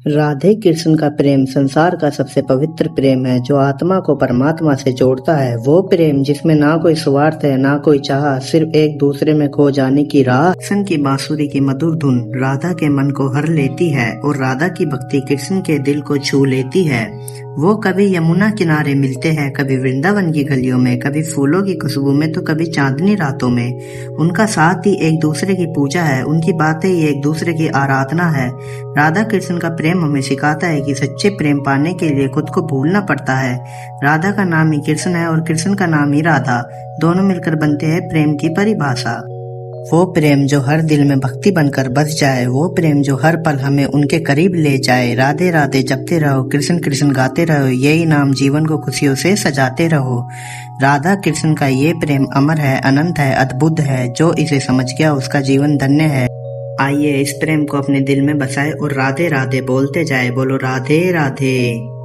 राधे कृष्ण का प्रेम संसार का सबसे पवित्र प्रेम है जो आत्मा को परमात्मा से जोड़ता है। वो प्रेम जिसमें ना कोई स्वार्थ है ना कोई चाह, सिर्फ एक दूसरे में खो जाने की राह। कृष्ण की बांसुरी की मधुर धुन राधा के मन को हर लेती है और राधा की भक्ति कृष्ण के दिल को छू लेती है। वो कभी यमुना किनारे मिलते हैं, कभी वृंदावन की गलियों में, कभी फूलों की खुशबू में तो कभी चांदनी रातों में। उनका साथ ही एक दूसरे की पूजा है, उनकी बातें ही एक दूसरे की आराधना है। राधा कृष्ण का प्रेम हमें सिखाता है कि सच्चे प्रेम पाने के लिए खुद को भूलना पड़ता है। राधा का नाम ही कृष्ण है और कृष्ण का नाम ही राधा, दोनों मिलकर बनते हैं प्रेम की परिभाषा। वो प्रेम जो हर दिल में भक्ति बनकर बस जाए, वो प्रेम जो हर पल हमें उनके करीब ले जाए। राधे राधे जपते रहो, कृष्ण कृष्ण गाते रहो, यही नाम जीवन को खुशियों से सजाते रहो। राधा कृष्ण का ये प्रेम अमर है, अनंत है, अद्भुत है। जो इसे समझ गया उसका जीवन धन्य है। आइए इस प्रेम को अपने दिल में बसाए और राधे राधे बोलते जाए। बोलो राधे राधे।